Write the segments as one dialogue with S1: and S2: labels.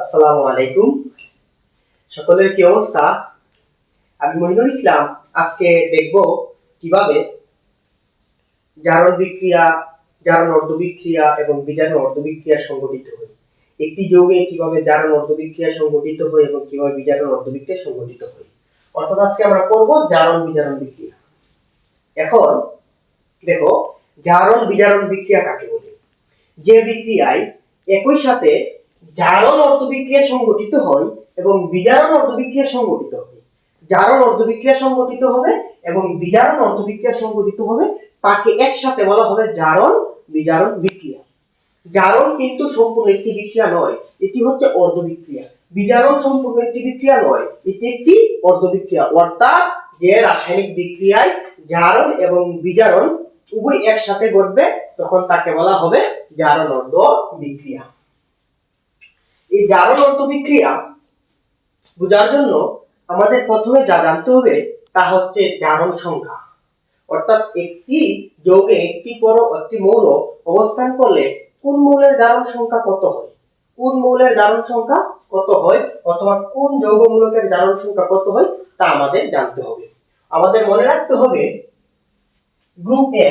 S1: আসসালামু আলাইকুম। সকলের কি অবস্থা? আমি মহিনুল ইসলাম। আজকে দেখব কিভাবে জারণ বিক্রিয়া, জারণ অর্ধবিক্রিয়া এবং বিজারণ অর্ধবিক্রিয়া সংঘটিত হয়। একটি যৌগে কিভাবে জারণ অর্ধবিক্রিয়া সংঘটিত হয় এবং কিভাবে বিজারণ অর্ধবিক্রিয়া সংঘটিত হয়। অর্থাৎ আজকে আমরা পড়ব জারণ বিজারণ বিক্রিয়া। এখন দেখো, জারণ বিজারণ বিক্রিয়া কাকে বলে? যে বিক্রিয়ায় একই সাথে জারণ অর্ধবিক্রিয়া সংঘটিত হয় এবং বিজারণ অর্ধবিক্রিয়া সংঘটিত হবে। জারণ অর্ধবিক্রিয়া সংঘটিত হবে এবং বিজারণ অর্ধবিক্রিয়া সংঘটিত হবে, তাকে একসাথে বলা হবে জারণ বিজারণ বিক্রিয়া। জারণ কিন্তু সম্পূর্ণ একটি বিক্রিয়া নয়, এটি হচ্ছে অর্ধবিক্রিয়া। বিজারণ সম্পূর্ণ একটি বিক্রিয়া নয়, এটি একটি অর্ধবিক্রিয়া। অর্থাৎ যে রাসায়নিক বিক্রিয়ায় জারণ এবং বিজারণ উভয় একসাথে ঘটবে তখন তাকে বলা হবে জারণ অর্ধ বিক্রিয়া। এই জারণ অর্ধ বিক্রিয়া বোঝার জন্য আমাদের প্রথমে যা জানতে হবে তা হচ্ছে জারণ সংখ্যা। অর্থাৎ একটি যৌগে একটি মৌল অবস্থান করলে কোন মৌলের জারণ সংখ্যা কত হয়, কোন মৌলের জারণ সংখ্যা কত হয়, অথবা কোন যৌগ মূলকের জারণ সংখ্যা কত হয় তা আমাদের জানতে হবে। আমাদের মনে রাখতে হবে গ্রুপ এ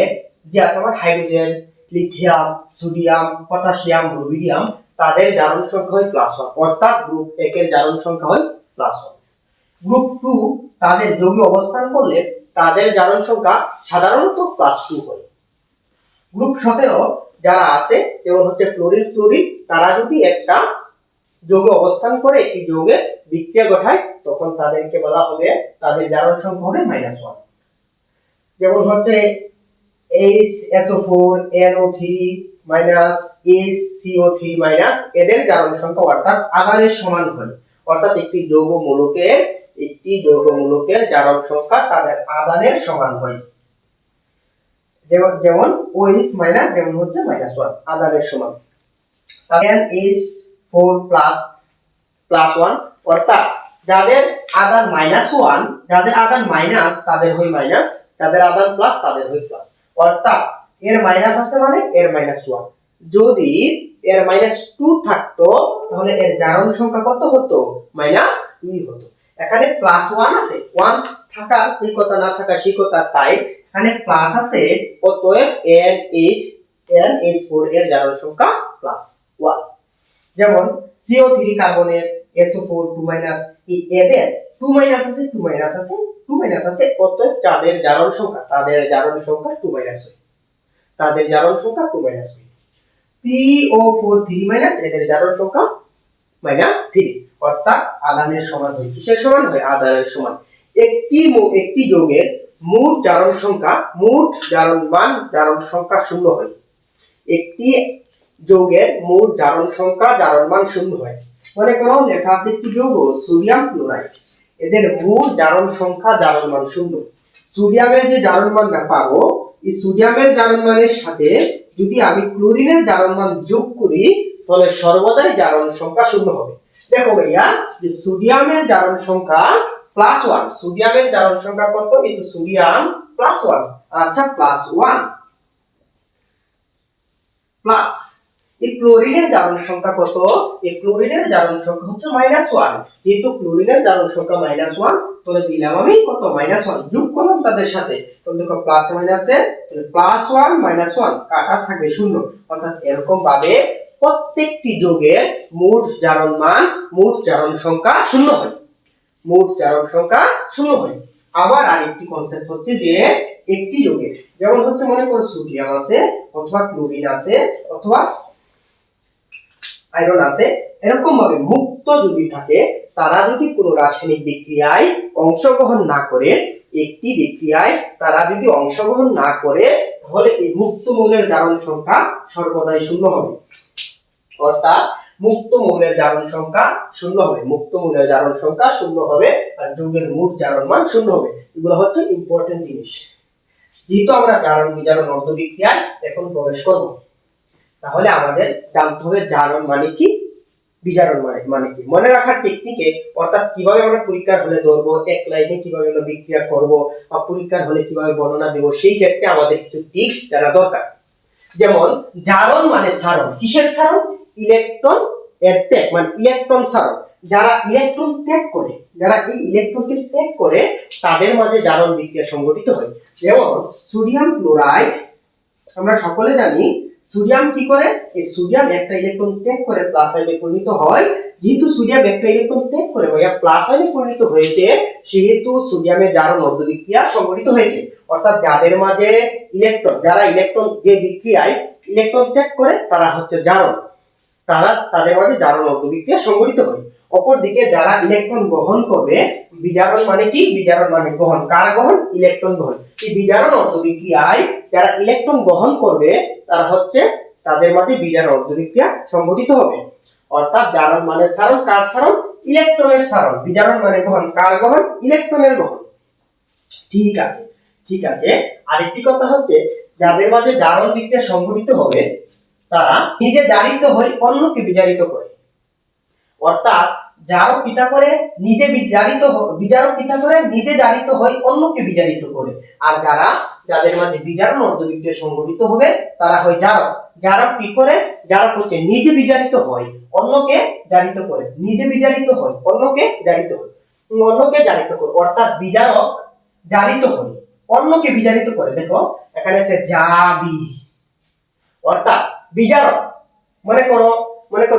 S1: যে আছে আমার hydrogen, lithium, sodium, potassium, rubidium, তাদের জারণ সংখ্যা হয় +1, অর্থাৎ গ্রুপ এ এর জারণ সংখ্যা হয় +1। গ্রুপ 2 তাদের যৌগে অবস্থান করলে তাদের জারণ সংখ্যা সাধারণত +2 হয়। গ্রুপ 17 যারা আছে যেমন হচ্ছে ফ্লোরিন, ক্লোরিন, তারা যদি একটা যৌগে অবস্থান করে একটি যৌগে বিক্রিয়া ঘটায় তখন তাদেরকে বলা হবে, তাদের জারণ সংখ্যা হবে -1। যেমন হচ্ছে HSO4 NO3 HCO3 এদের জারণ সংখ্যা অর্থাৎ আধানের সমান হয়। অর্থাৎ একটি যৌগ মূলকের জারণ সংখ্যা তাদের আধানের সমান হয়। যেমন OH যেমন হচ্ছে -1 আধানের সমান। NH4+1 অর্থাৎ যাদের আধান -1, যাদের আধান মাইনাস তাদের হয় মাইনাস, যাদের আধান প্লাস তাদের হয় প্লাস। অর্থাৎ এর মাইনাস আছে মানে এর -1। যদি এর -2 থাকতো তাহলে এর জারণ সংখ্যা কত হতো? -2 হতো। এখানে +1 আছে, 1 থাকা এই কথা না থাকা সেই কথা, তাই এখানে প্লাস আছে, অতএব NH4 এর জারণ সংখ্যা +1। যেমন CO3 কার্বনের SO4 2- এদের 2- আছে, 2- আছে, অতএব তাদের জারণ সংখ্যা 2- হয়, তাদের জারণ সংখ্যা 2- হয়। PO4 3- এদের জারণ সংখ্যা -3, অর্থাৎ আধানের সমান হয়। কিসের সমান হয়? আধানের সমান। একটি যৌগের মোট জারণ সংখ্যা, মোট জারণ মান, জারণ সংখ্যা 0 হয়। একটি যৌগের মোট জারণ সংখ্যা, জারণ মান 0 হয়। মনে করো লেখা আছে একটি যৌগ সোডিয়াম ক্লোরাইড, এদের মোট জারণ সংখ্যা, জারণ মান 0। সোডিয়ামের যে জারণ মানটা পাবো, এই সোডিয়ামের জারণ মানের সাথে যদি আমি ক্লোরিনের জারণ মান যোগ করি তাহলে সর্বদাই জারণ সংখ্যা 0 হবে। দেখো ভাইয়া, যে সোডিয়ামের জারণ সংখ্যা +1, সোডিয়ামের জারণ সংখ্যা কত? এই তো সোডিয়াম +1, আচ্ছা +1 প্লাস এই ক্লোরিনের জারণ সংখ্যা কত? এই ক্লোরিনের জারণ সংখ্যা হচ্ছে -1। যেহেতু ক্লোরিনের জারণ সংখ্যা -1, তাহলে দিলাম আমি কত? -1 যোগ করলাম তাদের সাথে, তাহলে দেখো প্লাস মাইনাসে +1 -1 কাটা থাকবে 0। অর্থাৎ এরকম ভাবে প্রত্যেকটি যৌগের মোট জারণ মান, মোট জারণ সংখ্যা 0 হয়, মোট জারণ সংখ্যা 0 হয়। আবার আরেকটি কনসেপ্ট হচ্ছে যে একটি যৌগের, যেমন হচ্ছে মনে করো সোডিয়াম আছে, অথবা ক্লোরিন আছে, অথবা আয়রন আছে, এরকম ভাবে মুক্ত যদি থাকে, তারা যদি কোনো রাসায়নিক বিক্রিয়ায় অংশগ্রহণ না করে, একটি বিক্রিয়ায় তারা যদি অংশগ্রহণ না করে, তাহলে এই মুক্ত মৌলের জারণ সংখ্যা সর্বদাই 0 হবে। অর্থাৎ মুক্ত মৌলের জারণ সংখ্যা 0 হবে, মুক্ত মৌলের জারণ সংখ্যা 0 হবে, আর যৌগের মোট জারণ মান 0 হবে। এগুলো হচ্ছে ইম্পর্টেন্ট জিনিস। যেহেতু আমরা জারণ বিজারণ অর্ধবিক্রিয়ায় এখন প্রবেশ করব, তাহলে আমাদের জানতে হবে জারণ মানে কি, বিজারণ মানে কি। মনে রাখার টেকনিকে, অর্থাৎ কিভাবে আমরা পরীক্ষার হলে ধরবো, এক লাইনে কিভাবে আমরা বিক্রিয়া করব, বা পরীক্ষার হলে কিভাবে বর্ণনা দেব, সেই ক্ষেত্রে আমাদের কিছু টিপস জানা দরকার। যেমন জারণ মানে সারণ, কিসের সারণ? ইলেকট্রন ত্যাগ মানে ইলেকট্রন সারণ, যারা ইলেকট্রন ত্যাগ করে, যারা এই ইলেকট্রনকে ত্যাগ করে তাদের মাঝে জারণ বিক্রিয়া সংঘটিত হয়। যেমন সোডিয়াম ক্লোরাইড, আমরা সকলে জানি সোডিয়াম কি করে, এই সোডিয়াম একটা ইলেকট্রন ত্যাগ করে প্লাস আয়নে পরিণত হয়। যেহেতু সোডিয়াম একটা ইলেকট্রন ত্যাগ করে ভাইয়া প্লাস আয়নে পরিণত হয়েছে, সেহেতু সোডিয়ামের জারণ অর্ধ বিক্রিয়া সংঘটিত হয়েছে। অর্থাৎ যাদের মাঝে ইলেকট্রন, যারা ইলেকট্রন যে বিক্রিয়ায় ইলেকট্রন ত্যাগ করে তারা হচ্ছে জারণ, তাদের মাঝে জারণ অর্ধ বিক্রিয়া সংঘটিত হয়। অপরদিকে যারা ইলেকট্রন গ্রহণ করবে, বিজারণ মানে কি, বিজারণ মানে গ্রহণ, কার গ্রহণ, ইলেকট্রন গ্রহণ। এই বিজারণ অর্ধ বিক্রিয়ায় যারা ইলেকট্রন গ্রহণ করবে তারা হচ্ছে, তাদের মাঝে বিজারণ অর্ধ বিক্রিয়া সংঘটিত হবে। অর্থাৎ জারণ মানে সারণ, কার সারণ, ইলেকট্রনের সারণ। বিজারণ মানে গ্রহণ, কার গ্রহণ, ইলেকট্রনের গ্রহণ। ঠিক আছে, ঠিক আছে। আরেকটি কথা হচ্ছে, যাদের মাঝে জারণ বিক্রিয়া সংঘটিত হবে তারা নিজে জারিত হয়ে অন্যকে বিজারিত করে। অর্থাৎ জারক পিতা করে নিজে বিজারিত, বিজারক পিতা করে নিজে জারিত হয় অন্যকে বিজারিত করে। আর যাদের মাঝে বিজারণ অর্ধ বিক্রিয়া সংঘটিত হবে তারা হয় জারক। জারক কি করে, জারক হচ্ছে নিজে বিজারিত হয় অন্যকে জারিত করে, নিজে বিজারিত হয় অন্যকে জারিত হয়, অন্যকে জারিত করে। অর্থাৎ বিজারক জারিত হয় অন্যকে বিজারিত করে। দেখো এখানে আছে জাবি, অর্থাৎ বিজারক। মনে করো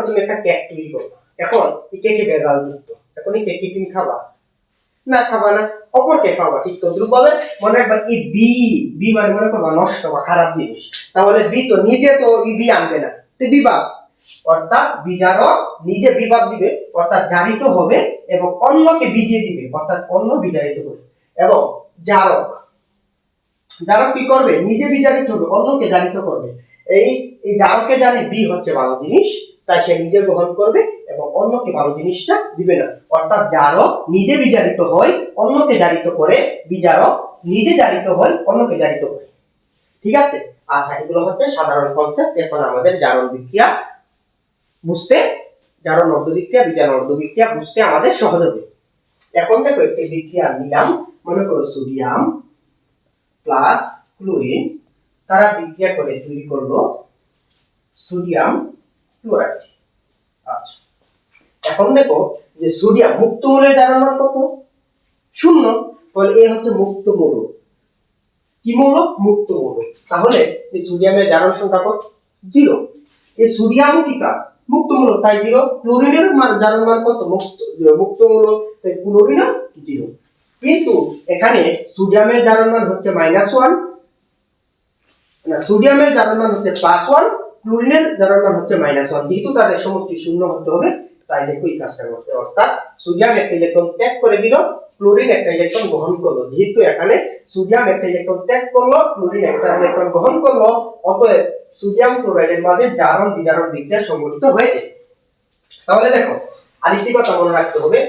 S1: তুমি একটা কেক তৈরি করো, এখন এই কেকে ভেজাল যুক্ত, এখন এই কেক কি তুমি খাবা? না, খাবা না, অপরকে খাবা। ঠিক তদ্রুপ ভাবে মনে রাখবা এই বি মানে মনে করবা নষ্ট বা খারাপ জিনিস, তাহলে বি তো নিজে তো বি আনবে না, তো বিবাদ। অর্থাৎ বিজারক নিজে বিবাদ দিবে, অর্থাৎ জারিত হবে এবং অন্যকে বিজিয়ে দিবে, অর্থাৎ অন্য বিজারিত হবে। এবং জারক, জারক কি করবে, নিজে বিজারিত হবে অন্যকে জারিত করবে। এই জারকে জানে বি হচ্ছে ভালো জিনিস, তাই সে নিজে গ্রহণ করবে এবং অন্যকে ভালো জিনিসটা দিবে না। অর্থাৎ জারক নিজে বিজারিত হয় অন্যকে জারিত করে, বিজারক নিজে জারিত হয় অন্যকে জারিত করে। ঠিক আছে, আচ্ছা, এগুলো হচ্ছে সাধারণ কনসেপ্ট। এখন আমাদের জারণ বিক্রিয়া বুঝতে, জারণ অর্ধ বিক্রিয়া, বিজারণ অর্ধ বিক্রিয়া বুঝতে আমাদের সহজ হবে। এখন দেখো একটি বিক্রিয়া নিলাম, মনে করো সোডিয়াম প্লাস ক্লোরিন, তারা বিক্রিয়া করে তৈরি করলো সোডিয়াম ক্লোরাইড। আচ্ছা, এখন দেখো যে সোডিয়াম মুক্ত মৌলের জারণ মান কত, 0। তাহলে এ হচ্ছে মুক্ত মৌল, কি মৌল, মুক্ত মৌল। তাহলে এই সোডিয়ামের জারণ সংখ্যা কত, 0। এই সোডিয়ামও কি কার, মুক্ত মৌল, তাই 0। ক্লোরিনের জারণ মান কত, মুক্ত মৌল, তাই ক্লোরিনও 0। কিন্তু এখানে সোডিয়ামের জারণ মান হচ্ছে -1, না, সোডিয়ামের জারণ মান হচ্ছে +1, ক্লোরিনের জারণ মান হচ্ছে -1। যেহেতু তাদের সমষ্টি 0 হতে হবে, তাই দেখো এই কাজটা করছে। অর্থাৎ সোডিয়াম একটা ইলেকট্রন ত্যাগ করে দিল, ক্লোরিন একটা ইলেকট্রন গ্রহণ করলো। যেহেতু এখানে সোডিয়াম একটা ইলেকট্রন ত্যাগ করলো, ক্লোরিন একটা ইলেকট্রন গ্রহণ করলো, অতএব সোডিয়াম ক্লোরাইডের মাঝে জারণ বিজারণ বিক্রিয়া সংঘটিত হয়েছে। তাহলে দেখো আরেকটি কথা মনে রাখতে হবে,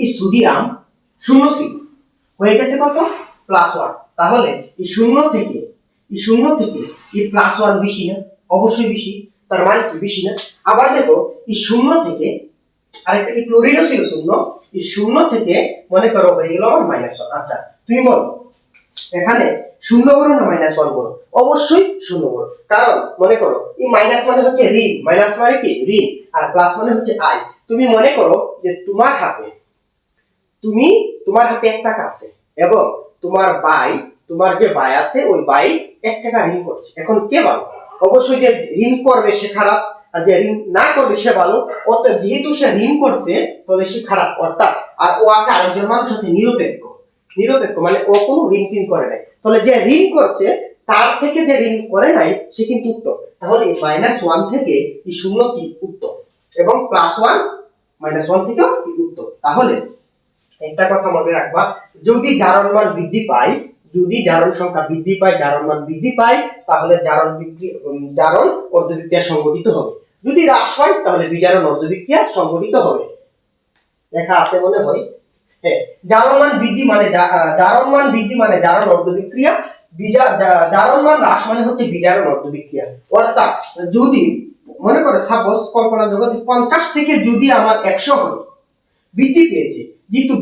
S1: এই সোডিয়াম 0 ছিল, হয়ে গেছে কত, +1। তাহলে এই 0 থেকে এই +1 বেশি না, অবশ্যই বেশি, তার মানে কি বেশি না। আবার দেখো এই 0 থেকে আরেকটা, এই ক্লোরিনও ছিল 0, এই 0 থেকে মনে করো হয়ে গেল আমার -1। আচ্ছা, তুমি বলো এখানে 0 বড় না -1 বড়? অবশ্যই 0 বড়, কারণ মনে করো এই মাইনাস মানে হচ্ছে ঋণ, মাইনাস মানে কি ঋণ, আর প্লাস মানে হচ্ছে আই। তুমি মনে করো যে তোমার হাতে একটা টাকা আছে এবং তোমার যে ভাই আছে, ওই ভাই 1 টাকা ঋণ করছে। এখন কে ভালো? অবশ্যই যে ঋণ করবে সে খারাপ, আর যে ঋণ না করবে সে ভালো। অতএব যেহেতু সে ঋণ করছে তাহলে সে খারাপ। অর্থাৎ আর ও আছে আরেকজন মানুষ আছে নিরপেক্ষ মানে ও কোনো ঋণ টিন করে নাই। তাহলে যে ঋণ করছে তার থেকে যে ঋণ করে নাই সে কিন্তু উত্তম। তাহলে এই -1 থেকে এই 0 কি উত্তম, এবং +1 -1 থেকেও কি উত্তম। তাহলে একটা কথা মনে রাখবা, যদি জারণ মান বৃদ্ধি পায়, যদি জারণ সংখ্যা বৃদ্ধি পায়, জারণ মান বৃদ্ধি পায়, তাহলে জারণ অর্ধ বিক্রিয়া সংঘটিত হবে। যদি হ্রাস পায় তাহলে বিজারণ অর্ধ বিক্রিয়া সংঘটিত হবে। লেখা আছে মনে হয়, হ্যাঁ। জারণ মান বৃদ্ধি মানে জারণ অর্ধ বিক্রিয়া, জারণ মান হ্রাস মানে হচ্ছে বিজারণ অর্ধ বিক্রিয়া। অর্থাৎ যদি মনে করো সাপোজ কল্পনা জগতে 50 থেকে যদি আমার 100 হয়, বৃদ্ধি পেয়েছে, যেহেতু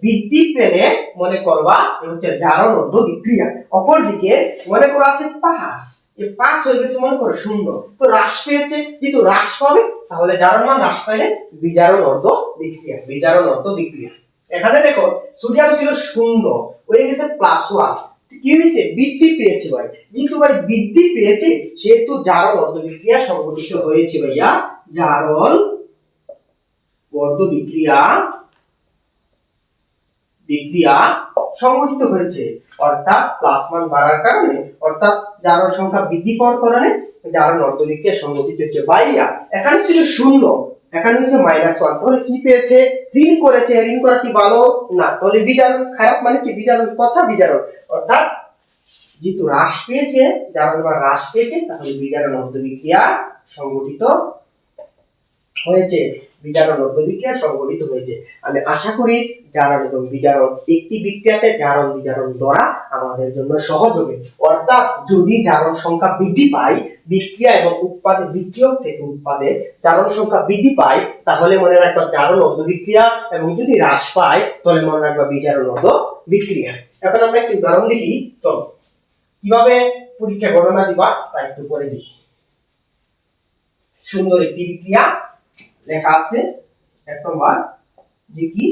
S1: বৃদ্ধি পেলে মনে করবা হচ্ছে জারণ অর্ধ বিক্রিয়া। অপরদিকে মনে করো আছে 5, এই 5 হয়ে গেছে মনে করো 0, তো হ্রাস পেয়েছে, যেহেতু হ্রাস পাবে তাহলে জারণ মান হ্রাস পাইলে বিজারণ অর্ধ বিক্রিয়া, বিজারণ অর্ধ বিক্রিয়া। এখানে দেখো সোডিয়াম ছিল 0 হয়ে গেছে +1, কি হয়েছে বৃদ্ধি পেয়েছে ভাই, যেহেতু ভাই বৃদ্ধি পেয়েছে সেহেতু জারণ অর্ধ বিক্রিয়া সংঘটিত হয়েছে ভাইয়া, জারণ অর্ধ বিক্রিয়া সংঘটিত হয়েছে, অর্থাৎ প্লাস মান বাড়ার কারণে, অর্থাৎ জারণ সংখ্যা বৃদ্ধি পাওয়ার কারণে জারণ অর্ধ বিক্রিয়া সংঘটিত হচ্ছে। ভাইয়া এখানে ছিল 0, এখানে হচ্ছে -1, তাহলে কি পেয়েছে, ঋণ করেছে, ঋণ করা কি ভালো না, তাহলে বিজারণ খারাপ মানে কি, বিজারণ পচা বিজারণ, অর্থাৎ যেহেতু হ্রাস পেয়েছে, জারণ মান হ্রাস পেয়েছে, তাহলে বিজারণ অর্ধ বিক্রিয়া সংঘটিত হয়েছে, বিজারণ অর্ধ বিক্রিয়া সংঘটিত হয়েছে। আমি আশা করি জারণ এবং বিজারণ একটি বিক্রিয়াতে জারণ বিজারণ দ্বারা আমাদের জন্য সহজ হবে, অর্থাৎ যদি জারণ সংখ্যা বৃদ্ধি পায় বিক্রিয়া এবং উৎপাদে, বিক্রিয়ক থেকে উৎপাদে জারণ সংখ্যা বৃদ্ধি পায় তাহলে মনে রাখবা জারণ অর্ধ বিক্রিয়া, এবং যদি হ্রাস পায় তাহলে মনে রাখবা বিজারণ অর্ধ বিক্রিয়া। এখন আমরা একটি উদাহরণ দেখি, চলো কিভাবে পরীক্ষা গণনা দিবা তা একটু পরে দেখি। সুন্দর একটি বিক্রিয়া লেখা আছে 1 নম্বর, যে কি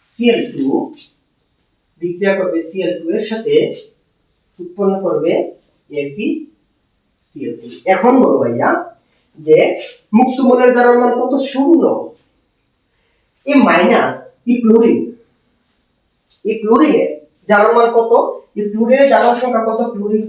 S1: FeCl2 বিক্রিয়া করবে Cl2 এর সাথে, উৎপন্ন করবে FeCl3। এখন বলো ভাইয়া যে মুক্ত মূলের জারণ মান কত, 0, এই মাইনাস এই ক্লোরিনের জারণ মান কত, এই ক্লোরিনের জারণ সংখ্যা কত, ক্লোরিন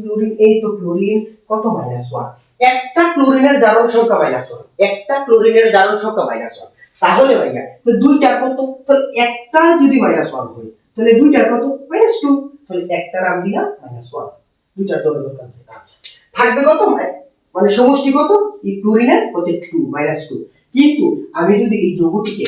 S1: এই তো ক্লোরিন কত, -1, একটা ক্লোরিনের জারণ সংখ্যা -1, একটা ক্লোরিনের জারণ সংখ্যা -1, তাহলে ভাইয়া তো দুইটার কত, তো একটা যদি -1 হয় তাহলে দুইটার কত, -2, তাহলে একটার নাম দিলাম -1, দুইটার দলের দরকার থাকবে কত, মানে সমষ্টি কত, এই ক্লোরিনের হচ্ছে 2, -2, কিন্তু আমি যদি এই যৌগটিকে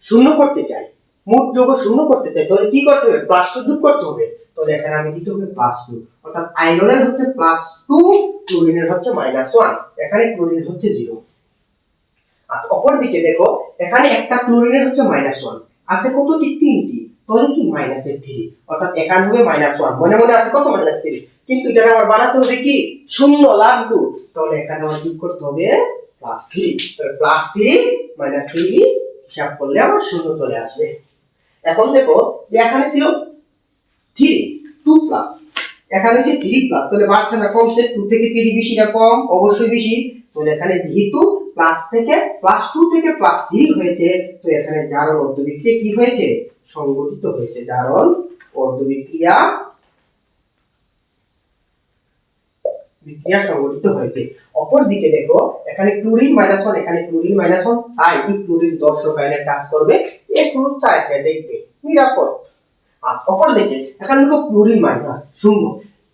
S1: শূন্য করতে চাই, মোট যৌগ শূন্য করতে চাই, তাহলে কি করতে হবে, +2 যোগ করতে হবে, তাহলে এখানে আমি দিতে হবে +2, অর্থাৎ আয়রনের হচ্ছে +2, ক্লোরিনের হচ্ছে -1, এখানে ক্লোরিন হচ্ছে 0। আর অপর দিকে দেখো এখানে একটা ক্লোরিনের হচ্ছে -1 আছে কতটি, 3টি, তাহলে কি -3, অর্থাৎ এখানে হবে -1, মনে মনে আছে কত, -3, কিন্তু এটা আবার বানাতে হবে কি 0 লাগবে, তাহলে এখানে আমার যোগ করতে হবে +3, তাহলে +3 -3 হিসাব করলে আমার 0 চলে আসবে। এখন দেখো যে এখানে ছিল 3, 2+, এখানে হচ্ছে 3+, তাহলে বাড়ছে না কমছে, 2 থেকে 3 বেশি না কম, অবশ্যই বেশি, তাহলে এখানে যেহেতু +2 থেকে +3 হয়েছে, তো এখানে জারণ অর্ধ বিক্রিয়া কি হয়েছে, সংঘটিত হয়েছে, জারণ অর্ধ বিক্রিয়া সংঘটিত হয়েছে। অপর দিকে দেখো এখানে ক্লোরিন -1, এখানে ক্লোরিন -1, তাই এই ক্লোরিন দর্শক আয়নের কাজ করবে, এই ক্লোরিন চাই দেখবে নিরাপদ। আর অপর দিকে এখানে দেখো ক্লোরিন -0,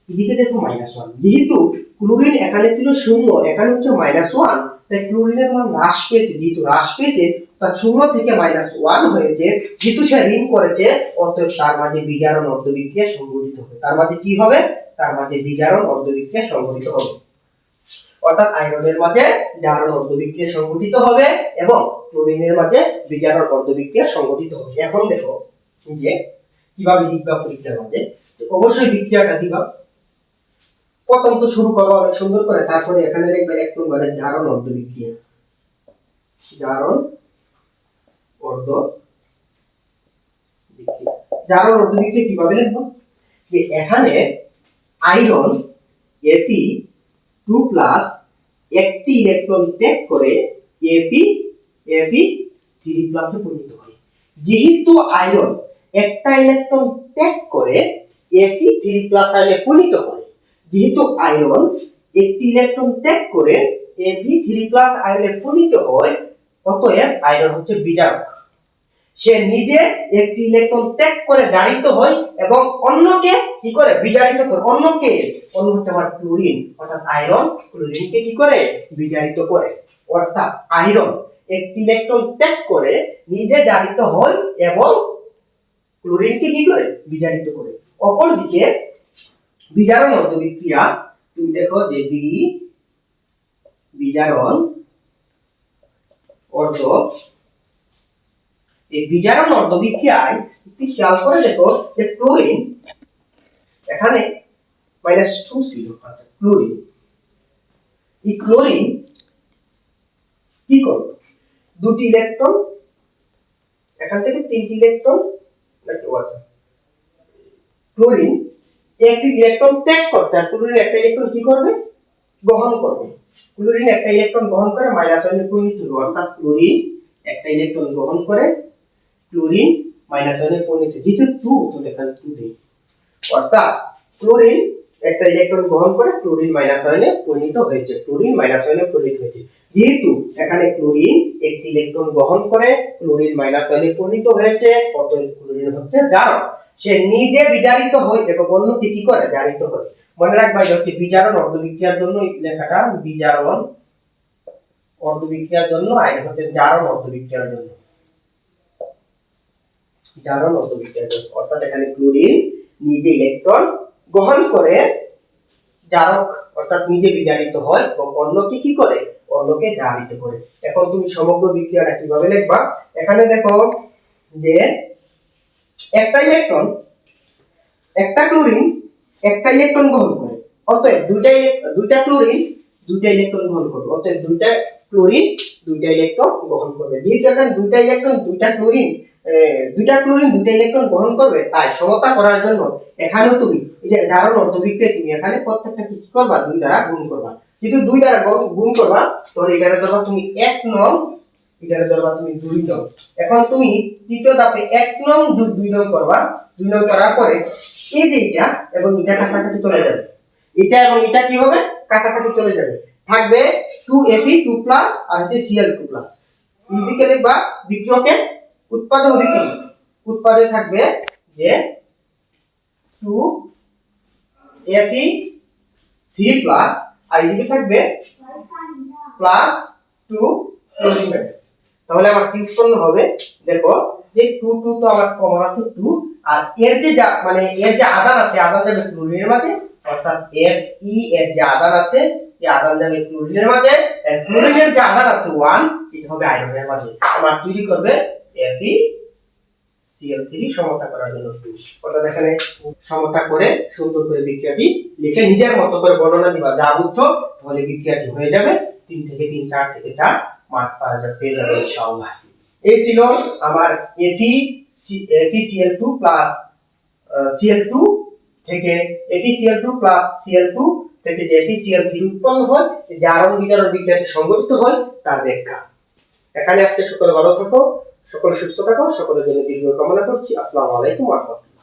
S1: এদিকে দেখো -1, যেহেতু ক্লোরিন এখানে ছিল 0, এখানে হচ্ছে -1, তাই ক্লোরিনের মান হ্রাস পেয়েছে, যেহেতু হ্রাস পেয়েছে তা 0 থেকে -1 হয়েছে, যেহেতু সে ঋণ করেছে, অতএব তার মাঝে বিজারণ অর্ধ বিক্রিয়া সংঘটিত হবে, তার মাঝে কি হবে, তার মাঝে বিজারণ অর্ধ বিক্রিয়া সংঘটিত হবে, অর্থাৎ আয়রনের মাঝে জারণ অর্ধ বিক্রিয়া সংঘটিত হবে এবং ক্লোরিনের মাঝে বিজারণ অর্ধ বিক্রিয়া সংঘটিত হবে। এখন দেখো যে কিভাবে লিখবা পরীক্ষার মাঝে, অবশ্যই বিক্রিয়াটা দিবা, প্রথম তো শুরু করো অনেক সুন্দর করে, তারপরে এখানে লিখবে 1 নম্বরে জারণ অর্ধ বিক্রিয়া, জারণ অর্ধ বিক্রিয়া। জারণ অর্ধ বিক্রিয়া কিভাবে লিখবো, যে এখানে আয়রন Fe2+ একটি ইলেকট্রন ত্যাগ করে Fe3+ এ পরিণত হয়, যেহেতু আয়রন একটা ইলেকট্রন ত্যাগ করে Fe3+ আয়নে পরিণত হয়, যেহেতু আয়রন একটি ইলেকট্রন ত্যাগ করে Fe3+ আয়নে পরিণত হয়, অতএব আয়রন হচ্ছে বিজারক, সে নিজে একটি ইলেকট্রন ত্যাগ করে জারিত হয় এবং অন্যকে কি করে, বিজারিত করে, অন্য হচ্ছে আমার ক্লোরিন, অর্থাৎ আয়রন ক্লোরিনকে কি করে, বিজারিত করে, অর্থাৎ আয়রন একটি ইলেকট্রন ত্যাগ করে নিজে জারিত হয় এবং ক্লোরিনকে কি করে, বিজারিত করে। অপরদিকে বিজারণ অর্ধ বিক্রিয়া, তুমি দেখো যে বিজারণ অর্ধ, এই বিজারণ অর্ধ বিক্রিয়ায় একটু খেয়াল করে দেখো যে ক্লোরিন এখানে -2 ছিল। আচ্ছা, ক্লোরিন, এই ক্লোরিন কি করবে, দুটি ইলেকট্রন, এখান থেকে তিনটি ইলেকট্রন নাকি, আচ্ছা, ক্লোরিন একটি ইলেকট্রন ত্যাগ করছে আর ক্লোরিন একটা ইলেকট্রন কি করবে, গ্রহণ করবে। ক্লোরিন একটা ইলেকট্রন গ্রহণ করে মাইনাস আয়নে পরিণত হবে, অর্থাৎ ক্লোরিন একটা ইলেকট্রন গ্রহণ করে ক্লোরিন মাইনাস আয়নে পরিণত হবে, যেহেতু 2 তো এখানে 2 দেই, অর্থাৎ ক্লোরিন একটা ইলেকট্রন গ্রহণ করে ক্লোরিন মাইনাস আয়নে পরিণত হয়েছে, ক্লোরিন মাইনাস আয়নে পরিণত হয়েছে। যেহেতু এখানে ক্লোরিন একটি ইলেকট্রন গ্রহণ করে ক্লোরিন মাইনাস আয়নে পরিণত হয়েছে, অতএব ক্লোরিন হচ্ছে জারক। সে নিজে বিজারিত হয় এবং অন্যকে কি করে, জারিত হয়। মনে রাখবা এটা হচ্ছে বিজারণ অর্ধবিক্রিয়ার জন্য লেখাটা, বিজারণ অর্ধবিক্রিয়ার জন্য, আর এটা হচ্ছে জারণ অর্ধবিক্রিয়ার জন্য, জারণ অর্ধবিক্রিয়ার জন্য। অর্থাৎ এখানে ক্লোরিন নিজে ইলেকট্রন গ্রহণ করে জারক, অর্থাৎ নিজে বিজারিত হয় এবং অন্যকে কি করে, অন্যকে জারিত করে। এখন তুমি সমগ্র বিক্রিয়াটা কিভাবে লিখবা, এখানে দেখো যে একটা ইলেকট্রন, একটা ক্লোরিন একটা ইলেকট্রন গ্রহণ করে, অতএব দুইটা ক্লোরিন দুইটা ইলেকট্রন গ্রহণ করবে, অতএব দুইটা ক্লোরিন দুইটা ইলেকট্রন গ্রহণ করবে। যেহেতু এখানে দুইটা ইলেকট্রন দুইটা ক্লোরিন দুইটা ইলেকট্রন গ্রহণ করবে, তাই সমতা করার জন্য এখানেও তুমি এই যে জারণ অর্ধবিক্রিয়া তুমি এখানে প্রত্যেকটা কি করবা, 2 দ্বারা গুণ করবা। যেহেতু 2 দ্বারা গুণ করবা, তাহলে এখানে ধরবা তুমি 1 নং, এখানে ধরবা তুমি 2 নং। এখন তুমি তৃতীয় ধাপে 1 নং যোগ 2 নং করবা, 2 নং করার পরে এই যে এটা এবং এটা কাটাকাটি চলে যাবে, এটা এবং এটা কি হবে, কাটাকাটি চলে যাবে, থাকবে 2Fe2+ আর হচ্ছে Cl2+। এদিকে লিখবা বিক্রিয়কের উৎপাদে হবে কি, উৎপাদে থাকবে যে 2Fe3+ আর এদিকে থাকবে +2 ক্লোরিন গ্যাস। তাহলে আমার কি উৎপন্ন হবে, দেখো যে 2 2 তো আমার কমন আছে 2, আর এর যে মানে এর যে আধান আছে, আধান যাবে ক্লোরিনের মাঝে, অর্থাৎ Fe এর যে আধান আছে এই আধান যাবে ক্লোরিনের মাঝে, আর ক্লোরিনের যে আধান আছে 1 এটা হবে আয়রনের মাঝে। আমার তৈরি করবে FeCl3 সমতা করার জন্য 2। অর্থাৎ এখানে সমতা করে সুন্দর করে বিক্রিয়াটি লিখে নিজের মতো করে বর্ণনা দিবা, যা বুঝছো তাহলে বিক্রিয়াটি হয়ে যাবে। 3 থেকে 3 4 থেকে 4 মার্ক পাওয়া যাবে, পেয়ে যাবে ইনশাআল্লাহ। এই ছিল আমার FeCl2 Cl2 থেকে FeCl2 Cl2 থেকে যে FeCl3 উৎপন্ন হয়, জারণ বিজারণ বিক্রিয়াটি সংঘটিত হয় তার ব্যাখ্যা। এখানে আজকে সকলে ভালো থাকো, সকলে সুস্থ থাকো, সকলের জন্য দীর্ঘ কামনা করছি। আসসালামু আলাইকুম ওয়া রাহমাতুল্লাহ।